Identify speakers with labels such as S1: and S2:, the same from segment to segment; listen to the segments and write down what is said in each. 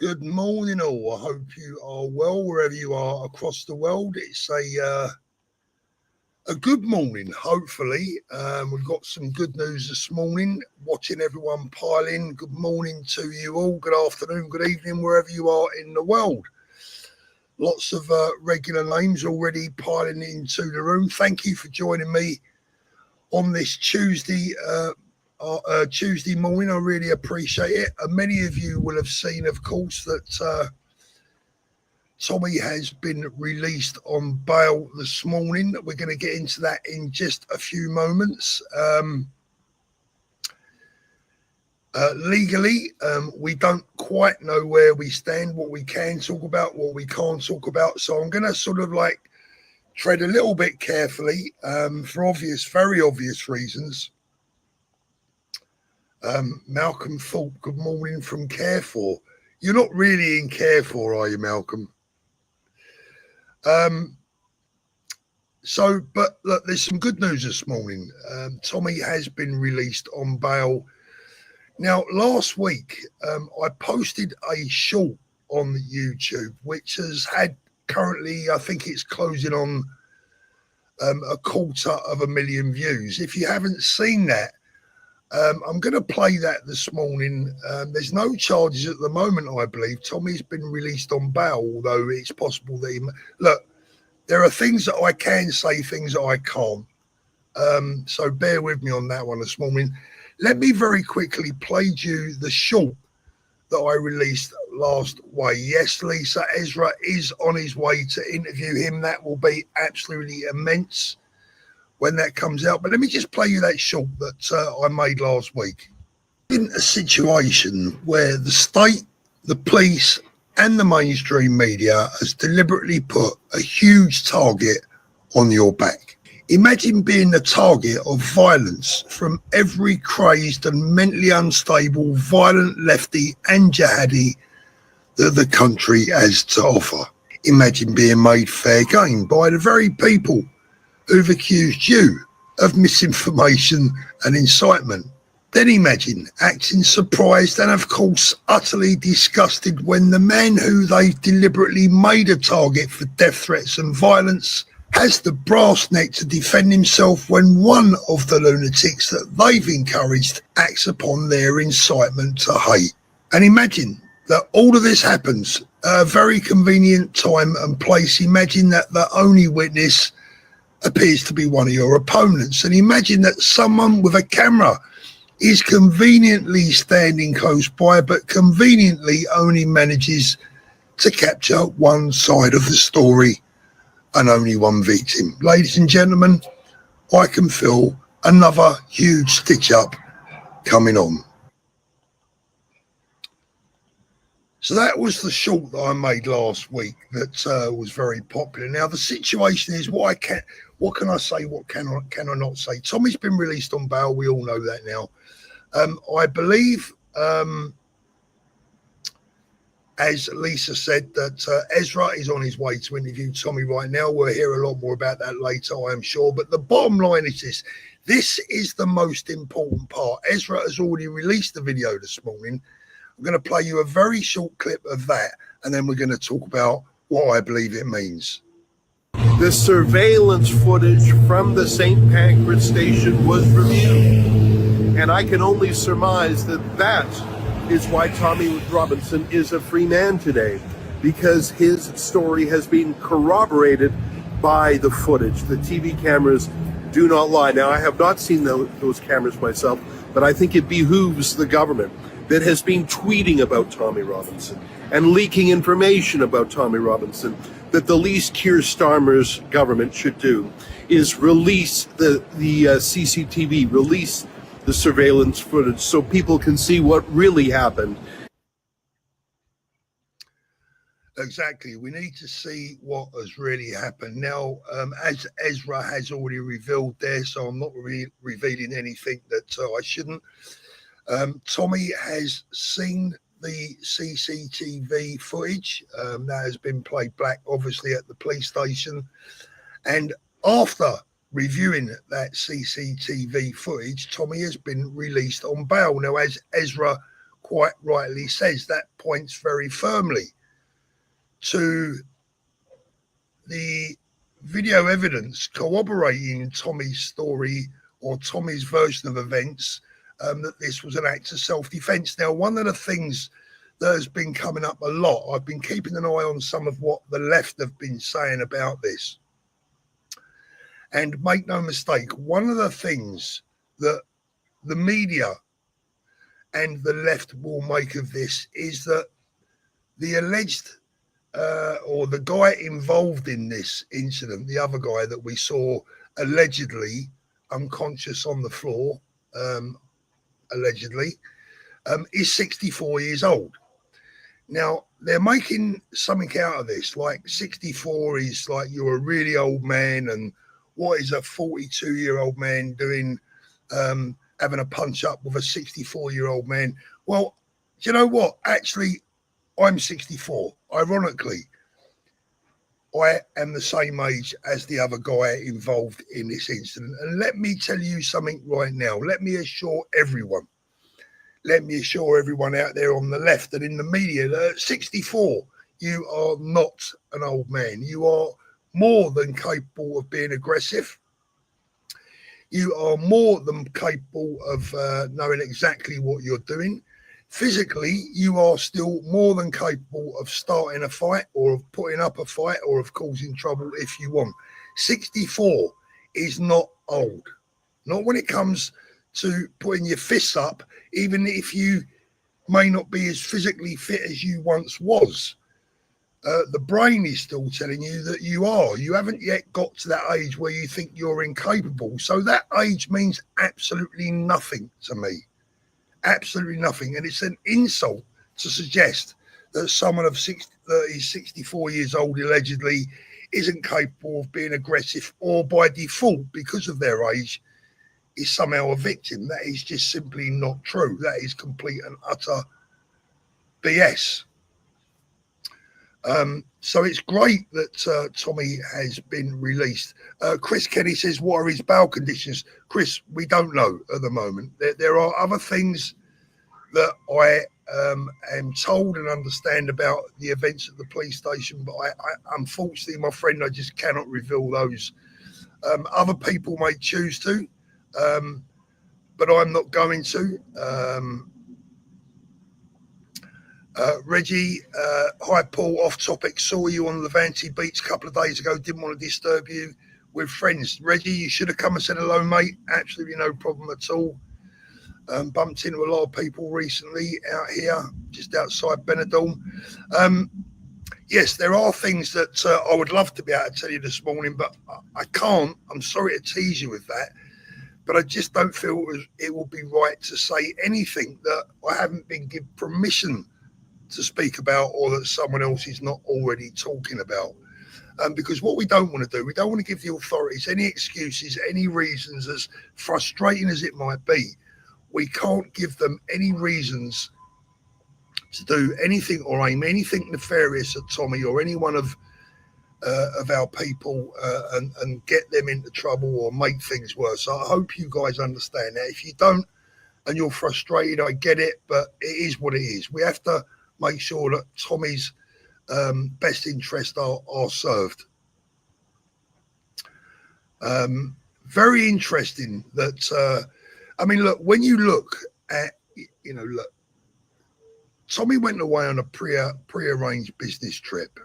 S1: Good morning, all. I hope you are well wherever you are across the world. It's a good morning, hopefully. We've got some good news this morning. Watching everyone pile in. Good morning to you all. Good afternoon, good evening, wherever you are in the world. Lots of regular names already piling into the room. Thank you for joining me on this Tuesday morning. I really appreciate it. Many of you will have seen, of course, that Tommy has been released on bail this morning. We're going to get into that in just a few moments. Legally, we don't quite know where we stand, what we can talk about, what we can't talk about. So I'm going to sort of tread a little bit carefully for very obvious reasons. Malcolm Thorpe, good morning from Carefor. You're not really in Carefor, are you, Malcolm? But look, there's some good news this morning. Tommy has been released on bail. Now, last week, I posted a short on YouTube, which has had currently, I think it's closing on 250,000 views. If you haven't seen that, I'm going to play that this morning. There's no charges at the moment, I believe. Tommy's been released on bail, although it's possible that look, there are things that I can say, things that I can't. So bear with me on that one this morning. Let me very quickly play you the short that I released last week. Yes, Lisa, Ezra is on his way to interview him. That will be absolutely immense when that comes out. But let me just play you that short that I made last week. In a situation where the state, the police and the mainstream media has deliberately put a huge target on your back. Imagine being the target of violence from every crazed and mentally unstable, violent lefty and jihadi that the country has to offer. Imagine being made fair game by the very people who've accused you of misinformation and incitement. Then imagine acting surprised and, of course, utterly disgusted when the man who they've deliberately made a target for death threats and violence has the brass neck to defend himself when one of the lunatics that they've encouraged acts upon their incitement to hate. And imagine that all of this happens at a very convenient time and place. Imagine that the only witness appears to be one of your opponents. And imagine that someone with a camera is conveniently standing close by, but conveniently only manages to capture one side of the story and only one victim. Ladies and gentlemen, I can feel another huge stitch up coming on. So that was the short that I made last week that was very popular. Now the situation is what can I say, what can I not say? Tommy's been released on bail, we all know that now. I believe, as Lisa said, that Ezra is on his way to interview Tommy right now. We'll hear a lot more about that later, I am sure. But the bottom line is this is the most important part. Ezra has already released the video this morning. I'm going to play you a very short clip of that, and then we're going to talk about what I believe it means.
S2: The surveillance footage from the St. Pancras station was reviewed, and I can only surmise that is why Tommy Robinson is a free man today, because his story has been corroborated by the footage. The TV cameras do not lie. Now, I have not seen those cameras myself, but I think it behooves the government that has been tweeting about Tommy Robinson and leaking information about Tommy Robinson, that the least Keir Starmer's government should do is release the CCTV, release the surveillance footage so people can see what really happened.
S1: Exactly. We need to see what has really happened. Now, as Ezra has already revealed there, so I'm not revealing anything that I shouldn't. Tommy has seen the CCTV footage that has been played back, obviously, at the police station. And after reviewing that CCTV footage, Tommy has been released on bail. Now, as Ezra quite rightly says, that points very firmly to the video evidence corroborating Tommy's story or Tommy's version of events, that this was an act of self-defense. Now, one of the things that has been coming up a lot, I've been keeping an eye on some of what the left have been saying about this. And make no mistake, one of the things that the media and the left will make of this is that the alleged or the guy involved in this incident, the other guy that we saw allegedly unconscious on the floor, allegedly, is 64 years old. Now, they're making something out of this, like 64 is like you're a really old man, and what is a 42-year-old man doing, having a punch up with a 64-year-old man? Well, do you know what? Actually, I'm 64. Ironically, I am the same age as the other guy involved in this incident. And let me tell you something right now. Let me assure everyone out there on the left and in the media that at 64, you are not an old man. You are more than capable of being aggressive. You are more than capable of knowing exactly what you're doing. Physically, you are still more than capable of starting a fight or of putting up a fight or of causing trouble if you want. 64 is not old. Not when it comes to putting your fists up, even if you may not be as physically fit as you once was. The brain is still telling you that you are. You haven't yet got to that age where you think you're incapable. So that age means absolutely nothing to me. Absolutely nothing. And it's an insult to suggest that someone of 64 years old allegedly isn't capable of being aggressive or by default, because of their age, is somehow a victim. That is just simply not true. That is complete and utter BS. So it's great that Tommy has been released. Chris Kenny says, what are his bail conditions? Chris, we don't know at the moment. There are other things that I am told and understand about the events at the police station, but I unfortunately, my friend, I just cannot reveal those. Other people may choose to, but I'm not going to. Reggie, hi Paul, off topic, saw you on Levante Beach a couple of days ago, didn't want to disturb you with friends. Reggie, you should have come and said hello, mate. Absolutely no problem at all. Bumped into a lot of people recently out here, just outside Benidorm. Yes, there are things that I would love to be able to tell you this morning, but I can't. I'm sorry to tease you with that, but I just don't feel it will be right to say anything that I haven't been given permission to speak about, or that someone else is not already talking about. Because what we don't want to do, we don't want to give the authorities any excuses, any reasons, as frustrating as it might be. We can't give them any reasons to do anything or aim anything nefarious at Tommy or any one of our people and get them into trouble or make things worse. So I hope you guys understand that. If you don't and you're frustrated, I get it, but it is what it is. We have to make sure that Tommy's best interests are served. Very interesting that, I mean, look, when you look at, look, Tommy went away on a pre-arranged business trip.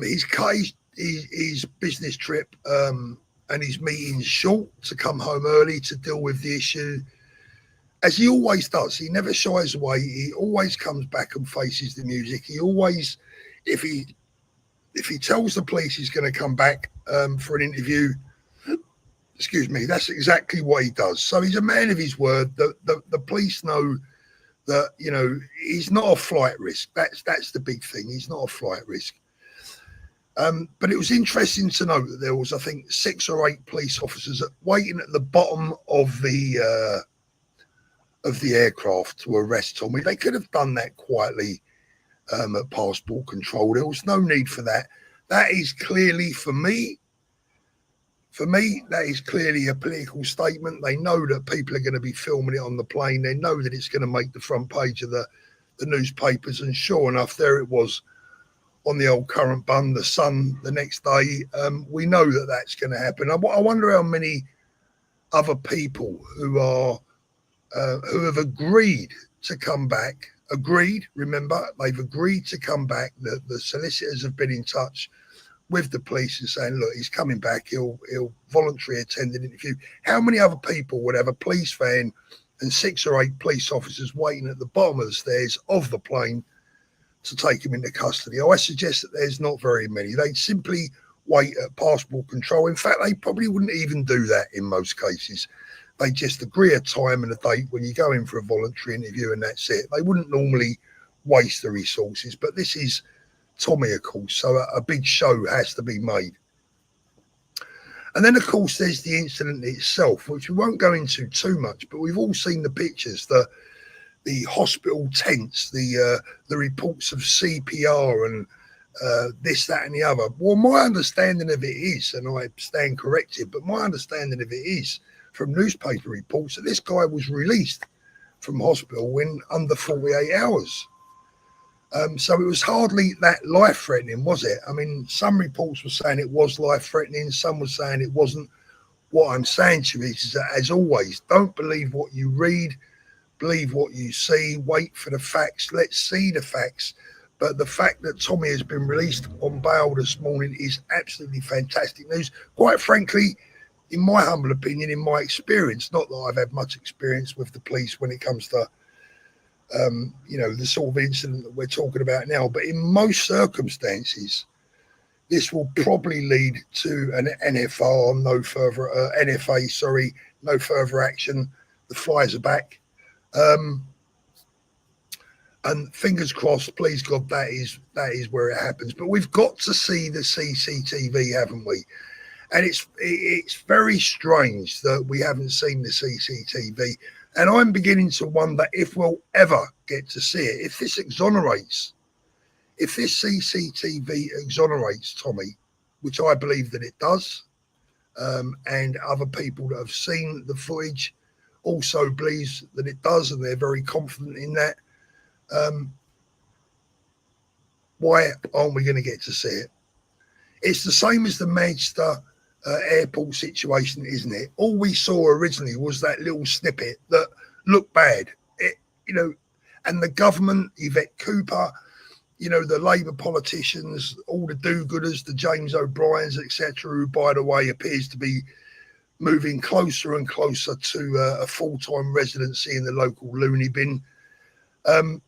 S1: He's cut his business trip and his meetings short to come home early to deal with the issue, as he always does. He never shies away. He always comes back and faces the music. He always, if he tells the police he's going to come back for an interview, excuse me, that's exactly what he does. So he's a man of his word. The police know that, he's not a flight risk. That's the big thing. He's not a flight risk. But it was interesting to know that there was, I think, 6 or 8 police officers waiting at the bottom of the aircraft to arrest Tommy. They could have done that quietly at passport control. There was no need for that. That is clearly, for me, For me, that is clearly a political statement. They know that people are going to be filming it on the plane. They know that it's going to make the front page of the newspapers. And sure enough, there it was on the old current bun, the Sun, the next day. We know that that's going to happen. I wonder how many other people who have agreed to come back. Remember, they've agreed to come back. The solicitors have been in touch with the police and saying, look, he's coming back. He'll voluntarily attend an interview. How many other people would have a police van and 6 or 8 police officers waiting at the bottom of the stairs of the plane to take him into custody? I suggest that there's not very many. They'd simply wait at passport control. In fact, they probably wouldn't even do that in most cases. They just agree a time and a date when you go in for a voluntary interview, and that's it. They wouldn't normally waste the resources, but this is Tommy, of course, so a big show has to be made. And then, of course, there's the incident itself, which we won't go into too much, but we've all seen the pictures, the hospital tents, the reports of CPR and this, that, and the other. Well, my understanding of it is, and I stand corrected, but my understanding of it is from newspaper reports that this guy was released from hospital in under 48 hours. So it was hardly that life-threatening, was it? I mean, some reports were saying it was life-threatening, some were saying it wasn't. What I'm saying to you is that, as always, don't believe what you read, believe what you see, wait for the facts, let's see the facts. But the fact that Tommy has been released on bail this morning is absolutely fantastic news. Quite frankly, in my humble opinion, in my experience, not that I've had much experience with the police when it comes to the sort of incident that we're talking about now, but in most circumstances, this will probably lead to an NFA, no further action. The flies are back, and fingers crossed. Please God, that is where it happens. But we've got to see the CCTV, haven't we? And it's very strange that we haven't seen the CCTV. And I'm beginning to wonder if we'll ever get to see it. If this CCTV exonerates Tommy, which I believe that it does, and other people that have seen the footage also believes that it does, and they're very confident in that, why aren't we going to get to see it? It's the same as the Manchester airport situation, isn't it? All we saw originally was that little snippet that looked bad, and the government, Yvette Cooper, the Labour politicians, all the do-gooders, the James O'Briens, etc., who, by the way, appears to be moving closer and closer to a full-time residency in the local loony bin. I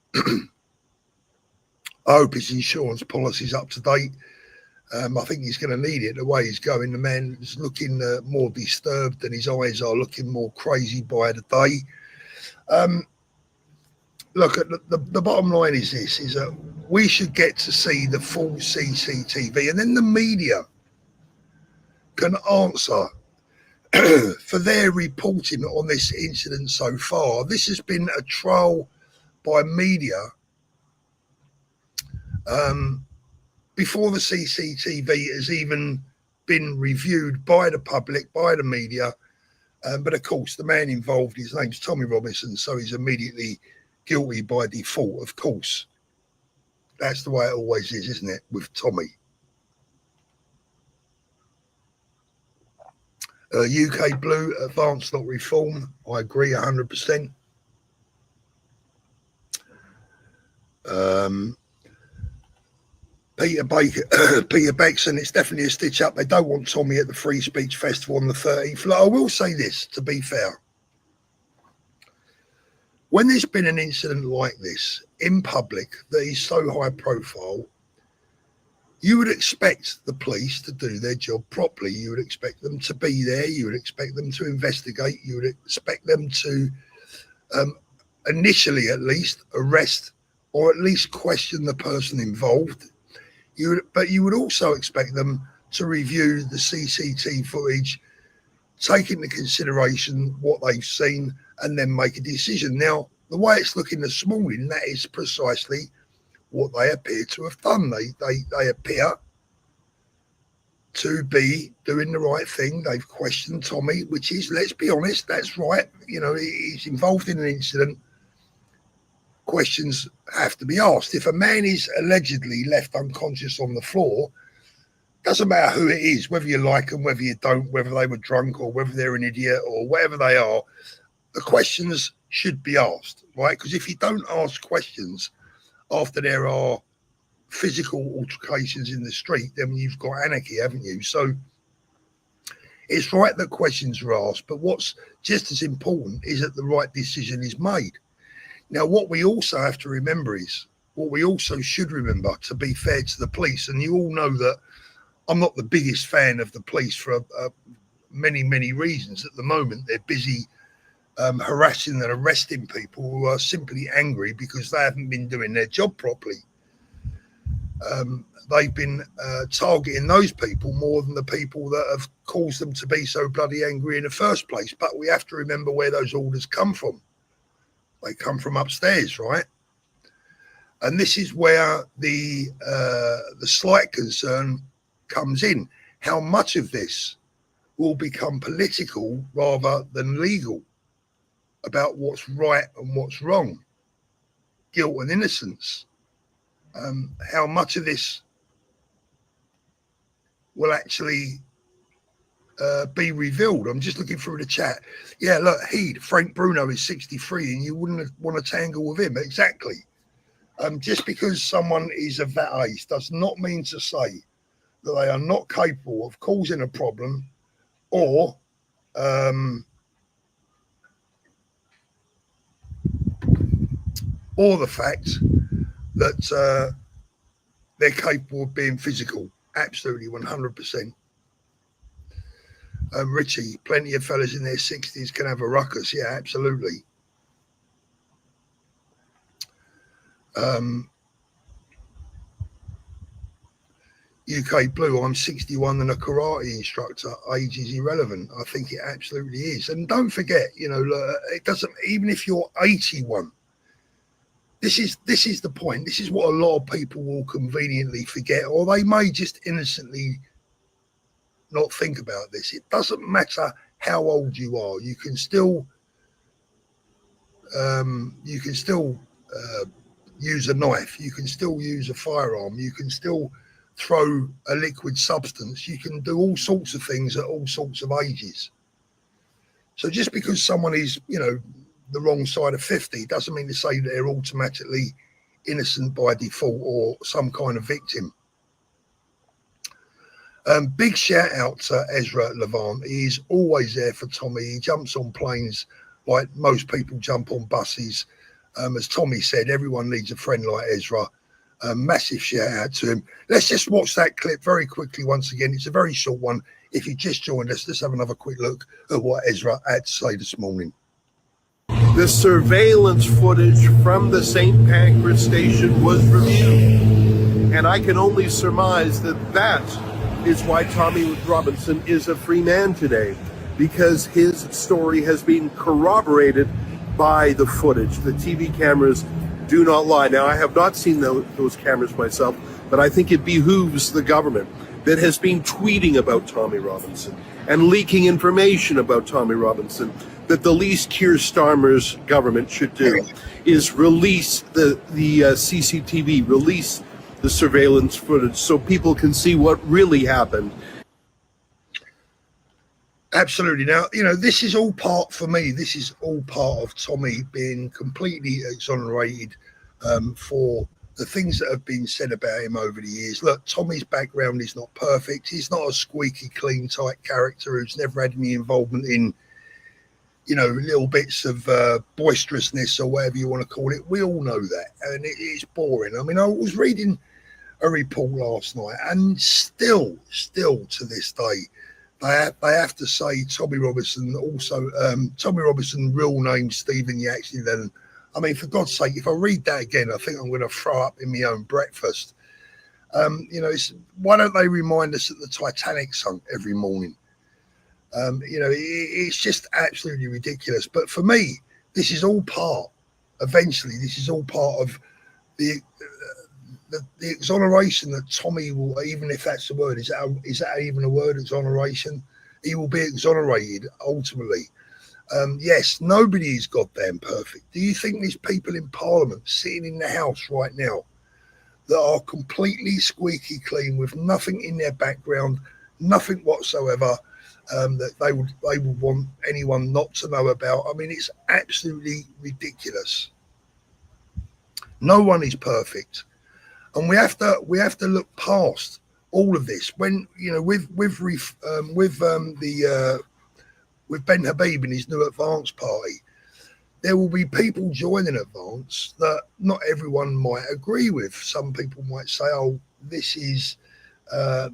S1: hope his insurance policy's up to date. I think he's going to need it the way he's going. The man is looking more disturbed, and his eyes are looking more crazy by the day. Look, at the bottom line is this, is that we should get to see the full CCTV, and then the media can answer for their reporting on this incident so far. This has been a trial by media before the CCTV has even been reviewed by the public, by the media. But of course, the man involved, his name's Tommy Robinson, so he's immediately guilty by default, of course. That's the way it always is, isn't it, with Tommy? UK Blue, advance not reform. I agree 100%. Peter Beckson, it's definitely a stitch up. They don't want Tommy at the Free Speech Festival on the 13th. Look, I will say this, to be fair. When there's been an incident like this in public that is so high profile, you would expect the police to do their job properly. You would expect them to be there. You would expect them to investigate. You would expect them to initially at least arrest or at least question the person involved. But you would also expect them to review the CCTV footage, take into consideration what they've seen, and then make a decision. Now, the way it's looking this morning, that is precisely what they appear to have done. They appear to be doing the right thing. They've questioned Tommy, which is, let's be honest, that's right. You know, he's involved in an incident. Questions have to be asked. If a man is allegedly left unconscious on the floor, doesn't matter who it is, whether you like them, whether you don't, whether they were drunk or whether they're an idiot or whatever they are, the questions should be asked, right? Because if you don't ask questions after there are physical altercations in the street, then you've got anarchy, haven't you? So it's right that questions are asked, but what's just as important is that the right decision is made. Now, what we also have to remember is, what we also should remember, to be fair to the police, and you all know that I'm not the biggest fan of the police for many, many reasons. At the moment, they're busy harassing and arresting people who are simply angry because they haven't been doing their job properly. They've been targeting those people more than the people that have caused them to be so bloody angry in the first place. But we have to remember where those orders come from. They come from upstairs, right? And this is where the slight concern comes in. How much of this will become political rather than legal about what's right and what's wrong, guilt and innocence? How much of this will actually be revealed? I'm just looking through the chat. Yeah, look, Frank Bruno is 63 and you wouldn't want to tangle with him. Exactly. Just because someone is of that age does not mean to say that they are not capable of causing a problem or the fact that they're capable of being physical. Absolutely, 100%. Richie, plenty of fellas in their 60s can have a ruckus. Yeah, absolutely. UK Blue, I'm 61 and a karate instructor. Age is irrelevant. I think it absolutely is. And don't forget, you know, it doesn't, even if you're 81, this is the point. This is what a lot of people will conveniently forget, or they may just innocently not think about this. It doesn't matter how old you are. You can still use a knife. You can still use a firearm. You can still throw a liquid substance. You can do all sorts of things at all sorts of ages. So just because someone is, you know, the wrong side of 50 doesn't mean to say that they're automatically innocent by default or some kind of victim. Big shout out to Ezra Levant. He's always there for Tommy. He jumps on planes like most people jump on buses. As Tommy said, everyone needs a friend like Ezra. Massive shout out to him. Let's just watch that clip very quickly once again. It's a very short one. If you just joined us, let's have another quick look at what Ezra had to say this morning.
S2: The surveillance footage from the St. Pancras station was reviewed, and I can only surmise that that is why Tommy Robinson is a free man today, because his story has been corroborated by the footage. The TV cameras do not lie. Now, I have not seen those cameras myself, but I think it behooves the government that has been tweeting about Tommy Robinson and leaking information about Tommy Robinson, that the least Keir Starmer's government should do is release the CCTV, release the surveillance footage so people can see what really happened.
S1: Absolutely. Now, you know, this is all part, for me, this is all part of Tommy being completely exonerated for the things that have been said about him over the years. Look, Tommy's background is not perfect. He's not a squeaky clean type character who's never had any involvement in, you know, little bits of boisterousness or whatever you want to call it. We all know that. And it's boring. I mean, I was reading a report last night and still to this day, they have to say Tommy Robinson, also Tommy Robinson, real name Stephen Yaxley Lennon. I mean, for God's sake, if I read that again, I think I'm going to throw up in my own breakfast. You know, why don't they remind us that the Titanic sunk every morning? You know, it's just absolutely ridiculous. But for me, this is all part, eventually, this is all part of the exoneration that Tommy will, even if that's the word, is that even a word, exoneration? He will be exonerated ultimately. Yes, nobody is goddamn perfect. Do you think there's people in Parliament sitting in the House right now that are completely squeaky clean with nothing in their background, nothing whatsoever, that they would want anyone not to know about? I mean, it's absolutely ridiculous. No one is perfect, and we have to look past all of this. When with Ben Habib and his new Advance Party, there will be people joining Advance that not everyone might agree with. Some people might say, "Oh, this is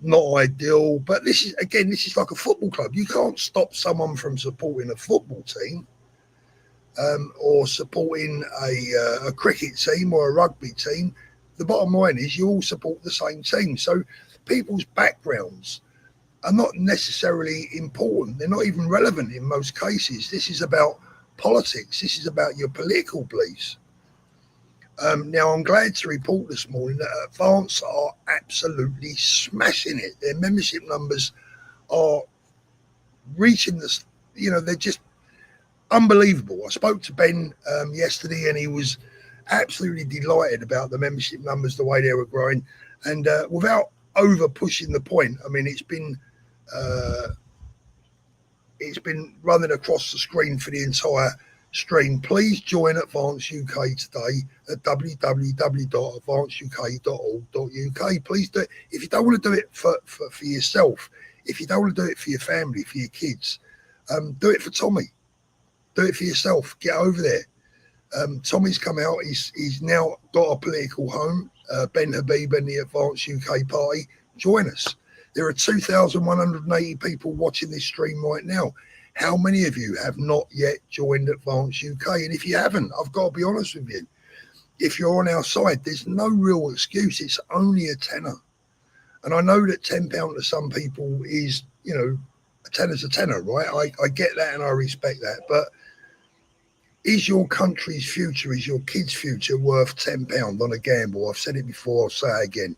S1: not ideal," but this is like a football club. You can't stop someone from supporting a football team, or supporting a cricket team or a rugby team. The bottom line is you all support the same team. So people's backgrounds are not necessarily important. They're not even relevant in most cases. This is about politics. This is about your political beliefs. Now, I'm glad to report this morning that Advance are absolutely smashing it. Their membership numbers are reaching this, they're just unbelievable. I spoke to Ben yesterday, and he was absolutely delighted about the membership numbers, the way they were growing. And without over pushing the point, I mean, it's been running across the screen for the entire stream. Please join Advance UK today at www.advanceuk.org.uk. Please do it. If you don't want to do it for yourself, if you don't want to do it for your family, for your kids, do it for Tommy. Do it for yourself. Get over there. Tommy's come out. He's now got a political home. Ben Habib and the Advance UK Party. Join us. There are 2,180 people watching this stream right now. How many of you have not yet joined Advance UK? And if you haven't, I've got to be honest with you. If you're on our side, there's no real excuse. It's only a tenner. And I know that £10 to some people is, a tenner's a tenner, right? I get that and I respect that. But is your country's future, is your kids' future worth £10 on a gamble? I've said it before, I'll say it again.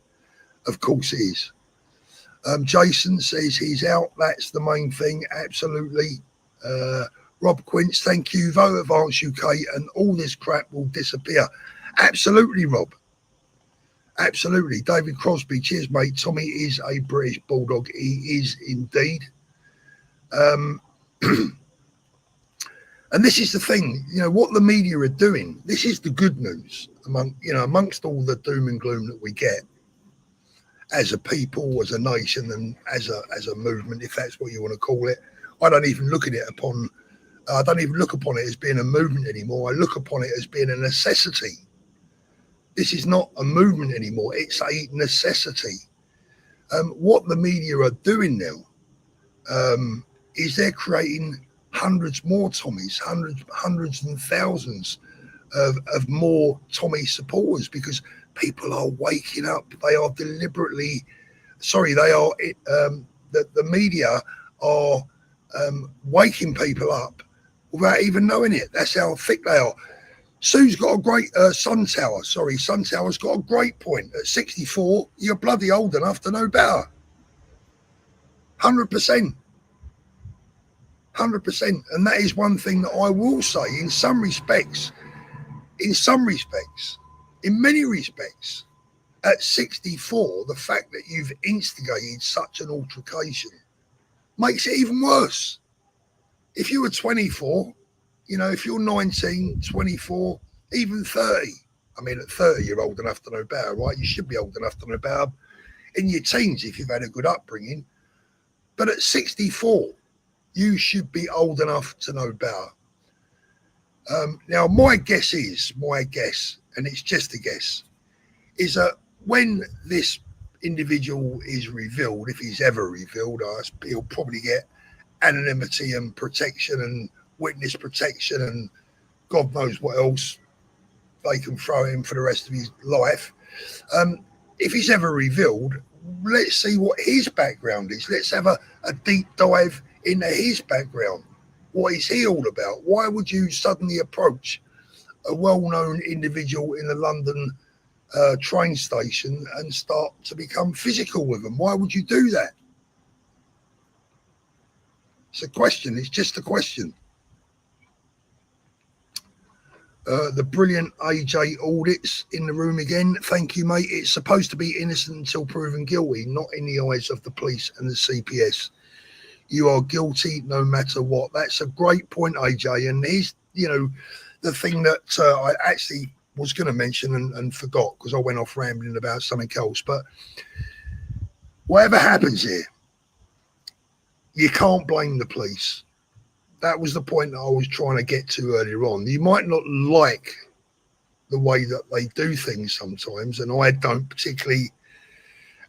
S1: Of course it is. Jason says he's out. That's the main thing. Absolutely. Rob Quince, thank you. Vote Advance UK and all this crap will disappear. Absolutely, Rob. Absolutely. David Crosby, cheers, mate. Tommy is a British Bulldog. He is indeed. And this is the thing, what the media are doing. This is the good news amongst all the doom and gloom that we get as a people, as a nation, and as a movement, if that's what you want to call it. I don't even look upon it as being a movement anymore. I look upon it as being a necessity. This is not a movement anymore. It's a necessity. What the media are doing now is they're creating hundreds more Tommies, hundreds and thousands of more Tommy supporters, because people are waking up. They are the media are waking people up without even knowing it. That's how thick they are. Sue's got a great Suntower's got a great point. At 64, you're bloody old enough to know better. 100%. 100%. And that is one thing that I will say in many respects, at 64, the fact that you've instigated such an altercation makes it even worse. If you were 24, if you're 19, 24, even 30, I mean, at 30, you're old enough to know better, right? You should be old enough to know better in your teens if you've had a good upbringing. But at 64, you should be old enough to know better. Now, my guess, and it's just a guess, is that when this individual is revealed, if he's ever revealed, he'll probably get anonymity and protection and witness protection and God knows what else they can throw him for the rest of his life. If he's ever revealed, let's see what his background is. Let's have a deep dive into his background. What is he all about? Why would you suddenly approach a well-known individual in the London train station and start to become physical with them? Why would you do that? It's a question. It's just a question. The brilliant AJ Audits in the room again. Thank you, mate. It's supposed to be innocent until proven guilty, not in the eyes of the police and the CPS. You are guilty no matter what. That's a great point, AJ. And here's, the thing that I actually was going to mention and forgot because I went off rambling about something else. But whatever happens here, you can't blame the police. That was the point that I was trying to get to earlier on. You might not like the way that they do things sometimes, and I don't particularly,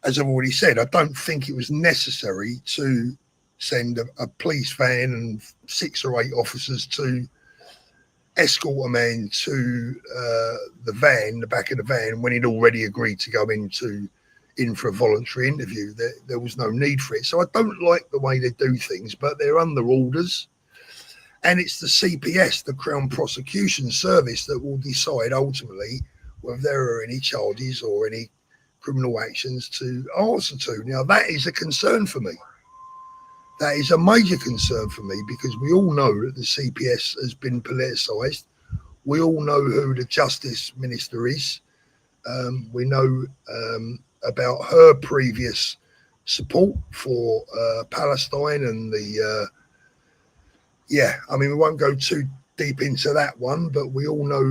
S1: as I've already said, I don't think it was necessary to send a police van and 6 or 8 officers to escort a man to the back of the van, when he'd already agreed to go in for a voluntary interview. There was no need for it. So I don't like the way they do things, but they're under orders. And it's the CPS, the Crown Prosecution Service, that will decide ultimately whether there are any charges or any criminal actions to answer to. Now, that is a concern for me. That is a major concern for me, because we all know that the CPS has been politicised. We all know who the Justice Minister is. We know about her previous support for Palestine and we won't go too deep into that one, but we all know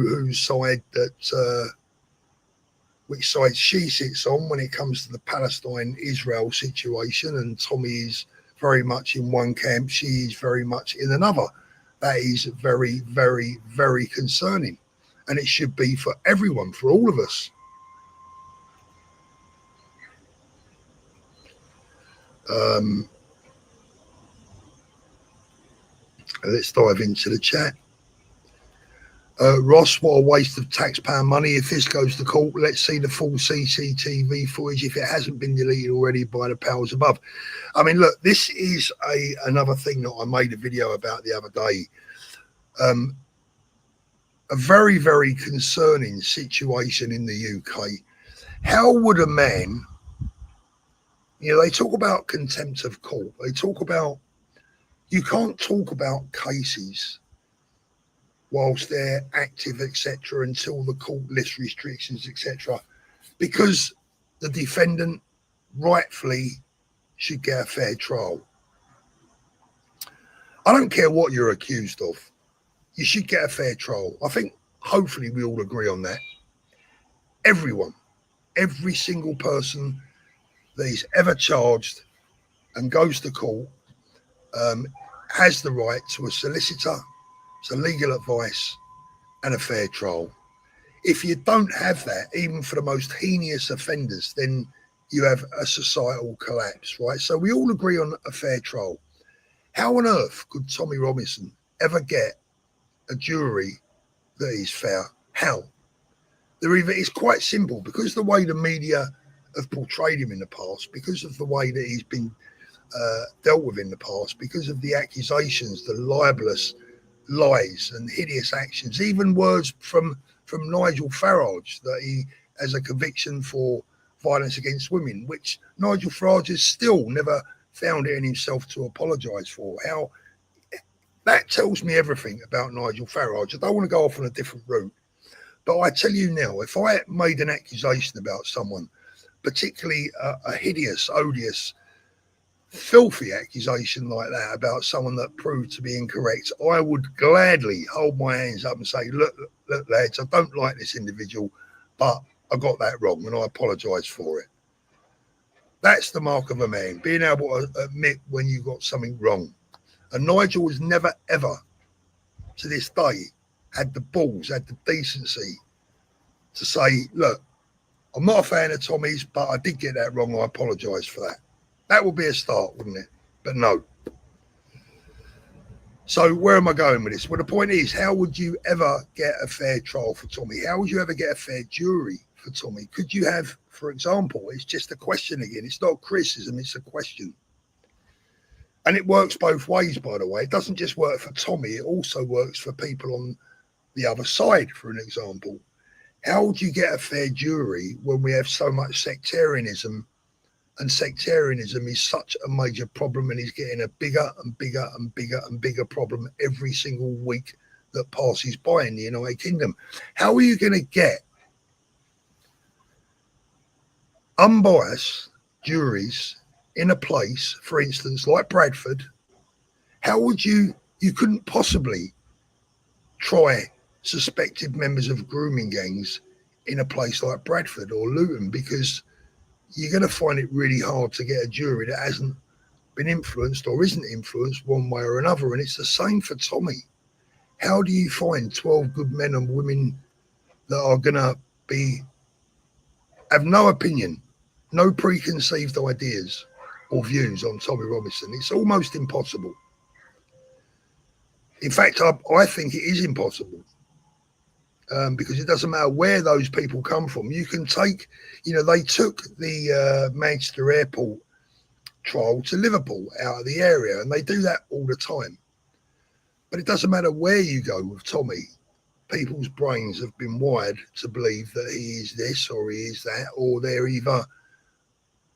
S1: which side she sits on when it comes to the Palestine-Israel situation, and Tommy is very much in one camp, she is very much in another. That is very, very, very concerning, and it should be for everyone, for all of us. Let's dive into the chat. Ross, what a waste of taxpayer money. If this goes to court, let's see the full CCTV footage if it hasn't been deleted already by the powers above. I mean, look, this is another thing that I made a video about the other day. A very, very concerning situation in the UK. How would a man, they talk about contempt of court. They talk about, you can't talk about cases whilst they're active, etc., until the court lifts restrictions, etc., because the defendant rightfully should get a fair trial. I don't care what you're accused of. You should get a fair trial. I think hopefully we all agree on that. Everyone, every single person that is ever charged and goes to court has the right to a solicitor, to legal advice, and a fair trial. If you don't have that, even for the most heinous offenders, then you have a societal collapse, right? So we all agree on a fair trial. How on earth could Tommy Robinson ever get a jury that is fair? How? It's quite simple, because the way the media have portrayed him in the past, because of the way that he's been dealt with in the past, because of the accusations, the libelous lies and hideous actions, even words from Nigel Farage that he has a conviction for violence against women, which Nigel Farage has still never found it in himself to apologise for. How that tells me everything about Nigel Farage. I don't want to go off on a different route, but I tell you now, if I made an accusation about someone, particularly a hideous, odious, filthy accusation like that about someone that proved to be incorrect, I would gladly hold my hands up and say, look lads, I don't like this individual, but I got that wrong and I apologise for it. That's the mark of a man, being able to admit when you got something wrong. And Nigel has never, ever, to this day, had the balls, had the decency to say, look, I'm not a fan of Tommy's, but I did get that wrong. I apologise for that. That would be a start, wouldn't it? But no. So where am I going with this? Well, the point is, how would you ever get a fair trial for Tommy? How would you ever get a fair jury for Tommy? Could you have, for example, it's just a question again. It's not criticism, it's a question. And it works both ways, by the way. It doesn't just work for Tommy. It also works for people on the other side, for an example. How would you get a fair jury when we have so much sectarianism? And sectarianism is such a major problem, and is getting a bigger and bigger and bigger and bigger problem every single week that passes by in the United Kingdom. How are you going to get unbiased juries in a place, for instance, like Bradford? How would you couldn't possibly try suspected members of grooming gangs in a place like Bradford or Luton, because you're going to find it really hard to get a jury that hasn't been influenced or isn't influenced one way or another. And it's the same for Tommy. How do you find 12 good men and women that are going to have no opinion, no preconceived ideas or views on Tommy Robinson? It's almost impossible. In fact, I think it is impossible. Because it doesn't matter where those people come from. You can take, they took the Manchester Airport trial to Liverpool out of the area, and they do that all the time. But it doesn't matter where you go with Tommy. People's brains have been wired to believe that he is this or he is that, or they're either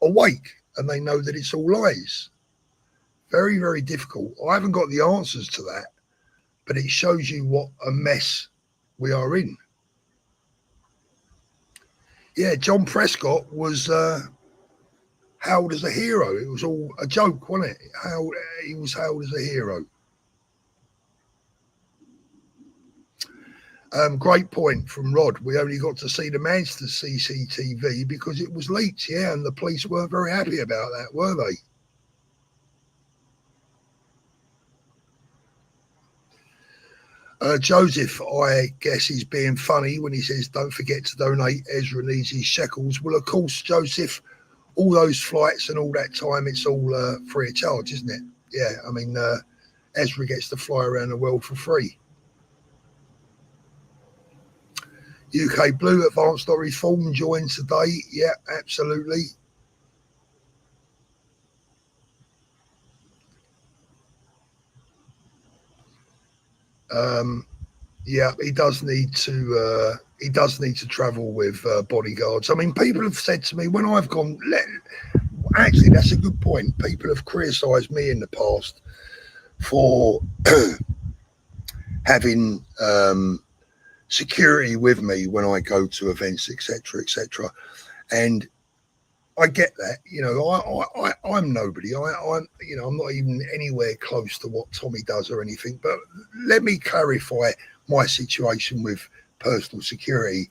S1: awake and they know that it's all lies. Very, very difficult. I haven't got the answers to that, but it shows you what a mess we are in. Yeah, John Prescott was hailed as a hero. It was all a joke, wasn't it? He was hailed as a hero. Great point from Rod. We only got to see the Manchester CCTV because it was leaked, yeah, and the police weren't very happy about that, were they? Joseph, I guess he's being funny when he says, don't forget to donate. Ezra needs his shekels. Well, of course, Joseph, all those flights and all that time, it's all free of charge, isn't it? Yeah, I mean, Ezra gets to fly around the world for free. UK Blue, Advanced Not Reformed, joined today. Yeah, absolutely. Yeah, he does need to travel with bodyguards. I mean, people have said to me when I've gone, actually, that's a good point. People have criticised me in the past for having security with me when I go to events, etc., etc. And I get that. I'm nobody. I'm not even anywhere close to what Tommy does or anything. But let me clarify my situation with personal security.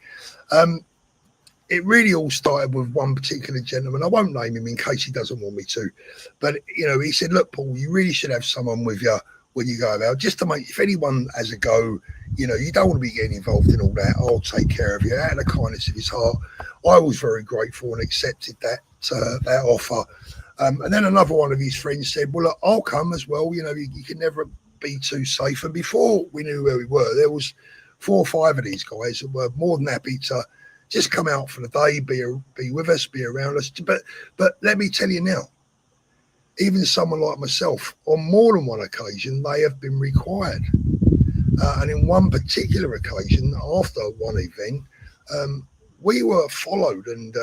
S1: It really all started with one particular gentleman. I won't name him in case he doesn't want me to. But, he said, look, Paul, you really should have someone with you when you go out, just to make, if anyone has a go, you don't want to be getting involved in all that. I'll take care of you out of the kindness of his heart. I was very grateful and accepted that offer. And then another one of his friends said, well, look, I'll come as well. You can never be too safe. And before we knew where we were, there was 4 or 5 of these guys that were more than happy to just come out for the day, be with us, be around us. But let me tell you now, even someone like myself, on more than one occasion, they have been required. And in one particular occasion, after one event, we were followed and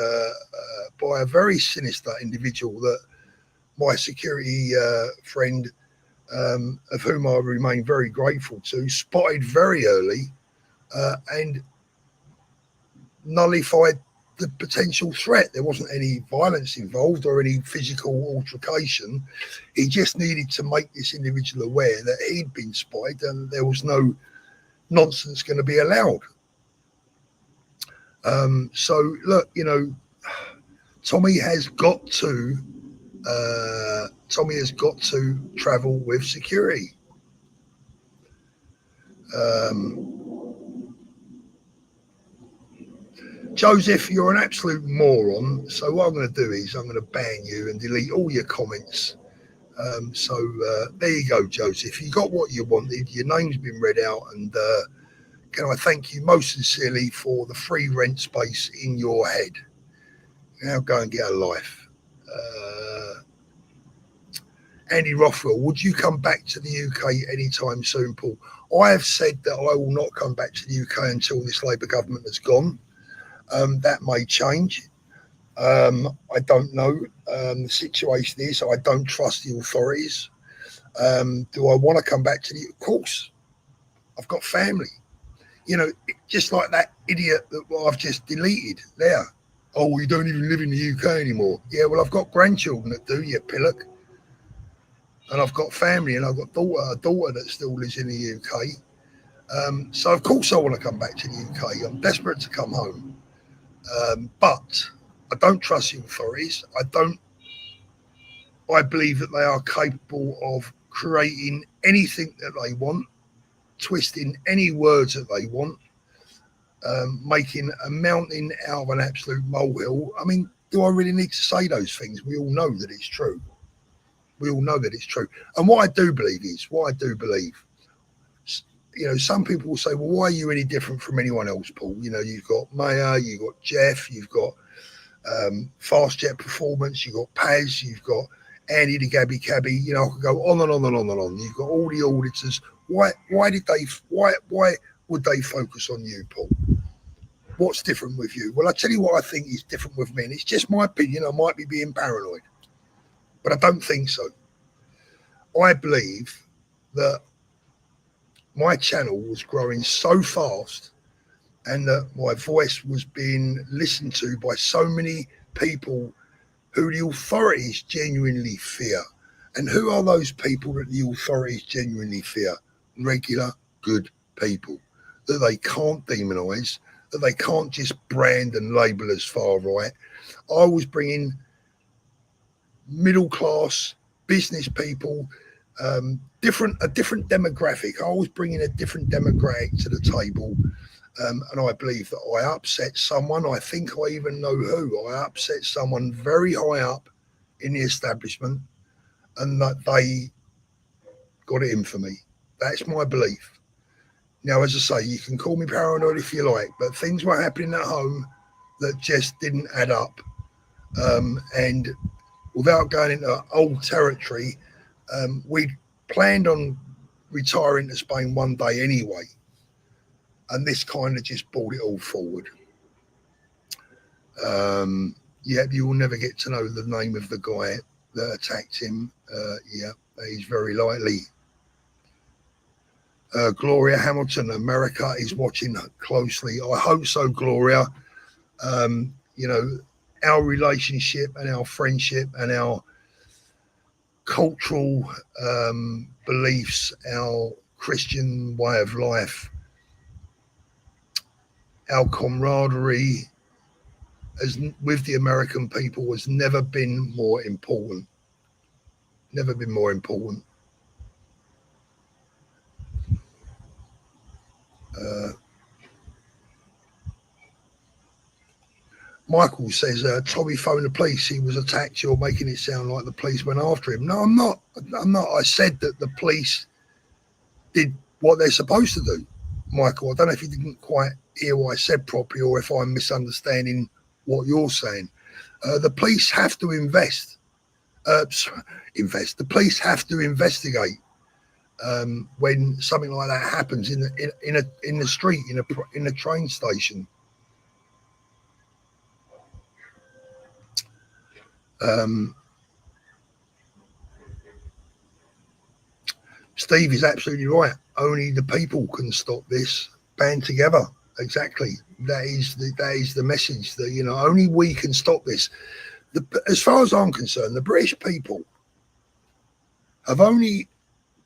S1: by a very sinister individual that my security friend, of whom I remain very grateful to, spotted very early and nullified the potential threat. There wasn't any violence involved or any physical altercation. He just needed to make this individual aware that he'd been spotted and there was no nonsense going to be allowed. So look, Tommy has got to travel with security. Joseph, you're an absolute moron. So what I'm going to do is I'm going to ban you and delete all your comments. So there you go, Joseph. You got what you wanted. Your name's been read out. And can I thank you most sincerely for the free rent space in your head. Now go and get a life. Andy Rothwell, would you come back to the UK anytime soon, Paul? I have said that I will not come back to the UK until this Labour government has gone. That may change. I don't know. The situation is I don't trust the authorities. Do I want to come back to the? Of course, I've got family. You know, just like that idiot that I've just deleted there. Oh, you don't even live in the UK anymore. Yeah, well, I've got grandchildren that do, you pillock. And I've got family, and I've got a daughter that still lives in the UK. So, of course, I want to come back to the UK. I'm desperate to come home. But I don't trust the authorities. I believe that they are capable of creating anything that they want, twisting any words that they want, making a mountain out of an absolute molehill. I mean, do I really need to say those things? We all know that it's true. We all know that it's true. And what I do believe, you know, some people will say, well, why are you any different from anyone else, Paul? You know, you've got Maya, you've got Jeff, you've got Fast Jet Performance, you've got Paz, you've got Andy the Gabby Cabby. You know, I could go on and on and on and on. You've got all the auditors. Why would they focus on you, Paul? What's different with you? Well, I tell you what I think is different with me, and it's just my opinion. I might be being paranoid, but I don't think so. I believe that my channel was growing so fast and that my voice was being listened to by so many people who the authorities genuinely fear. And who are those people that the authorities genuinely fear? Regular, good people that they can't demonise, that they can't just brand and label as far right. I was bringing middle class business people, a different demographic. I was bringing a different demographic to the table, and I believe that I upset someone. I think I even know who. I upset someone very high up in the establishment, and that they got it in for me. That's my belief. Now, as I say, you can call me paranoid if you like, but things were happening at home that just didn't add up. And without going into old territory, we planned on retiring to Spain one day anyway. And this kind of just brought it all forward. Yeah, you will never get to know the name of the guy that attacked him. Yeah, that is very likely. Gloria Hamilton, America is watching closely. I hope so, Gloria. You know, our relationship and our friendship and our cultural beliefs, our Christian way of life, our camaraderie with the American people has never been more important. Never been more important. Michael says, Tommy phoned the police. He was attacked. You're making it sound like the police went after him. No, I'm not. I said that the police did what they're supposed to do, Michael. I don't know if you didn't quite hear what I said properly or if I'm misunderstanding what you're saying. The police have to invest. The police have to investigate when something like that happens in the street, in a train station. Steve is absolutely right. Only the people can stop this. Band together. Exactly. That is the message. That, you know, only we can stop this. As far as I'm concerned, the British people have only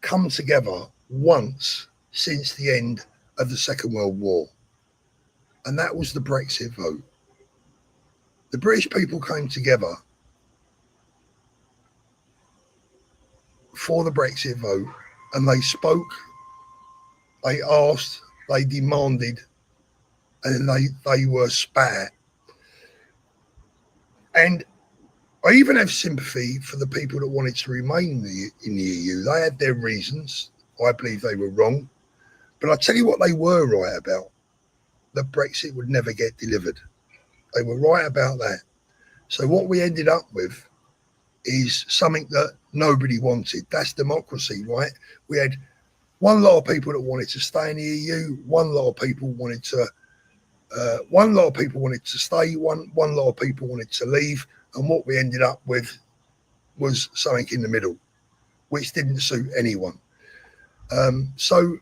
S1: come together once since the end of the Second World War, and that was the Brexit vote. The British people came together for the Brexit vote, and they spoke, they asked, they demanded, and they were spat at. And I even have sympathy for the people that wanted to remain in the EU. They had their reasons. I believe they were wrong. But I tell you what they were right about, that Brexit would never get delivered. They were right about that. So what we ended up with is something that nobody wanted. That's democracy, right? We had one lot of people that wanted to stay in the EU, one lot of people wanted to One lot of people wanted to stay, one lot of people wanted to leave, and what we ended up with was something in the middle, which didn't suit anyone. So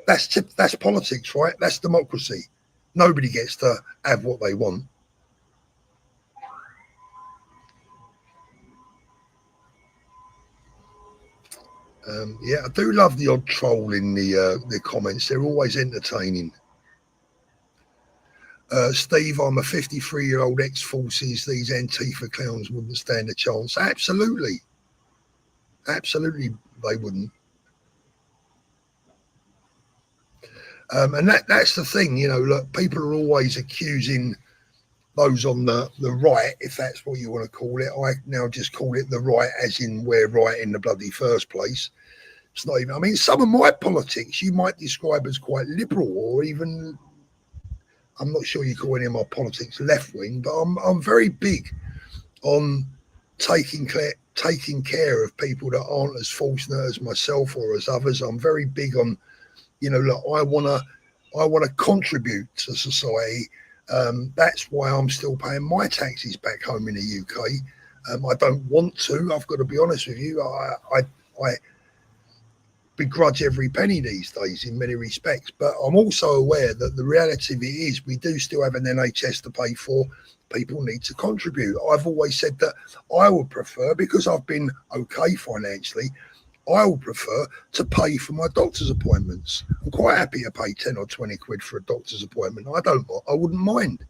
S1: that's politics, right? That's democracy. Nobody gets to have what they want. Yeah, I do love the odd troll in the comments. They're always entertaining. Steve, I'm a 53-year-old ex-forces. These Antifa clowns wouldn't stand a chance. Absolutely. Absolutely, they wouldn't. And that's the thing, you know, look, people are always accusing those on the right, if that's what you want to call it. I now just call it the right, as in we're right in the bloody first place. It's not even, I mean, some of my politics you might describe as quite liberal, or even, I'm not sure you call any of my politics left wing, but I'm very big on taking care of people that aren't as fortunate as myself or as others. I'm very big on, you know, look, I want to contribute to society. That's why I'm still paying my taxes back home in the UK. I don't want to. I've got to be honest with you. I begrudge every penny these days in many respects, but I'm also aware that the reality of it is we do still have an NHS to pay for. People need to contribute. I've always said that I would prefer, because I've been okay financially, I would prefer to pay for my doctor's appointments. I'm quite happy to pay 10 or 20 quid for a doctor's appointment. I wouldn't mind.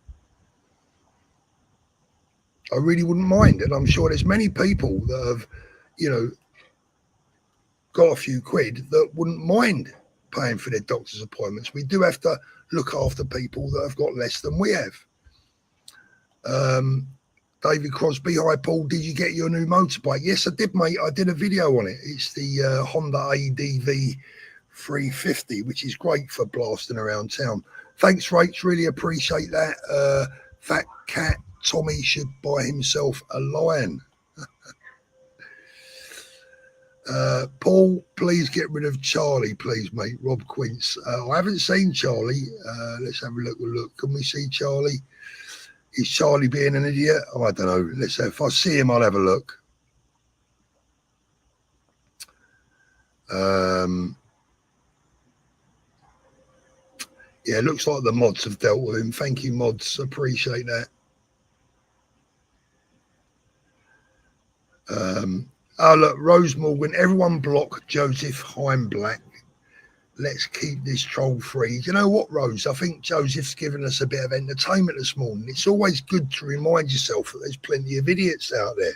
S1: I really wouldn't mind. And I'm sure there's many people that have, you know, got a few quid that wouldn't mind paying for their doctor's appointments. We do have to look after people that have got less than we have. David Crosby, hi Paul, did you get your new motorbike? Yes, I did, mate. I did a video on it. It's the Honda ADV 350, which is great for blasting around town. Thanks, Rach, really appreciate that. Fat Cat, Tommy should buy himself a lion. Paul, please get rid of Charlie, please, mate. Rob Quince. I haven't seen Charlie. Let's have a look. Can we see Charlie? Is Charlie being an idiot? Oh, I don't know. Let's have, if I see him, I'll have a look. Yeah, it looks like the mods have dealt with him. Thank you, mods. Appreciate that. Oh, look, Rose Morgan, everyone block Joseph Heimblack. Let's keep this troll free. You know what, Rose? I think Joseph's given us a bit of entertainment this morning. It's always good to remind yourself that there's plenty of idiots out there.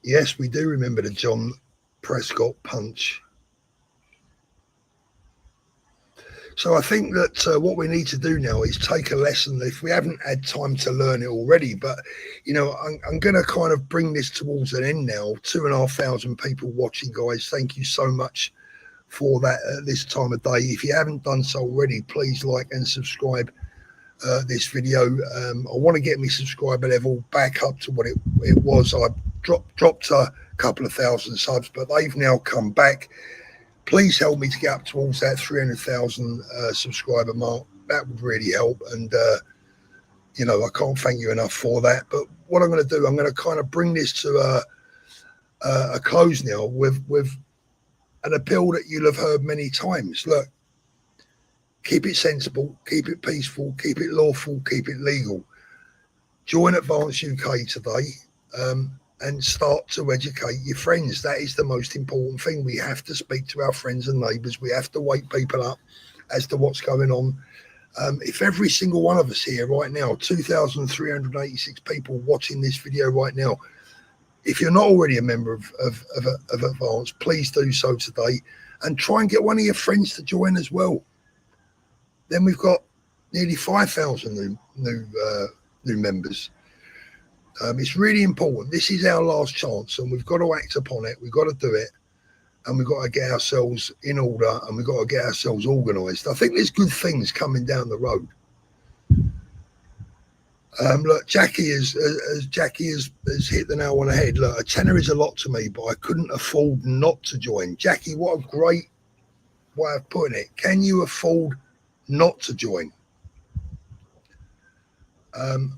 S1: Yes, we do remember the John Prescott punch. So I think that what we need to do now is take a lesson, if we haven't had time to learn it already. But, you know, I'm going to kind of bring this towards an end now. 2,500 people watching, guys. Thank you so much for that at this time of day. If you haven't done so already, please like and subscribe this video. I want to get my subscriber level back up to what it was. I dropped a couple of thousand subs, but they've now come back. Please help me to get up towards that 300,000 subscriber mark. That would really help. And, you know, I can't thank you enough for that. But what I'm going to do, I'm going to kind of bring this to a close now with an appeal that you'll have heard many times. Look, keep it sensible, keep it peaceful, keep it lawful, keep it legal. Join Advance UK today. And start to educate your friends. That is the most important thing. We have to speak to our friends and neighbours. We have to wake people up as to what's going on. If every single one of us here right now, 2,386 people watching this video right now, if you're not already a member of Advance, please do so today and try and get one of your friends to join as well. Then we've got nearly 5,000 new members. It's really important. This is our last chance, and we've got to act upon it. We've got to do it, and we've got to get ourselves in order, and we've got to get ourselves organised. I think there's good things coming down the road. Look, Jackie has hit the nail on the head. Look, a tenner is a lot to me, but I couldn't afford not to join. Jackie, what a great way of putting it. Can you afford not to join?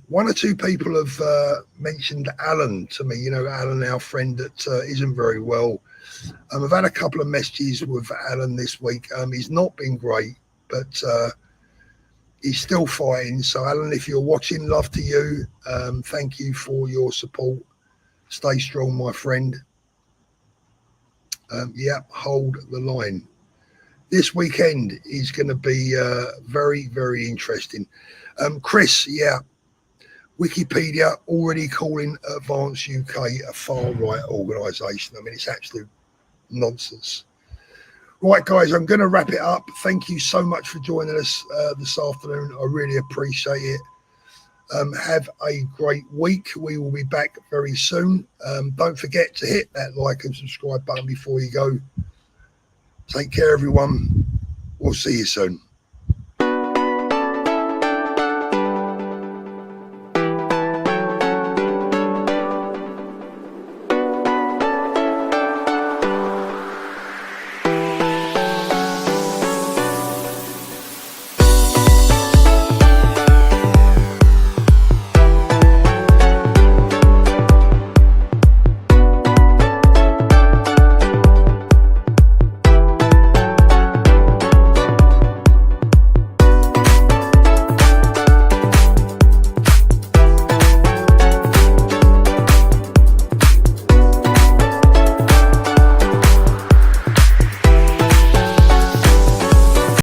S1: One or two people have mentioned Alan to me. You know, Alan, our friend that isn't very well. I've had a couple of messages with Alan this week. He's not been great, but he's still fighting. So, Alan, if you're watching, love to you. Thank you for your support. Stay strong, my friend. Hold the line. This weekend is going to be very, very interesting. Chris, Wikipedia already calling Advance UK a far-right organisation. I mean, it's absolute nonsense. Right, guys, I'm going to wrap it up. Thank you so much for joining us this afternoon. I really appreciate it. Have a great week. We will be back very soon. Don't forget to hit that like and subscribe button before you go. Take care, everyone. We'll see you soon.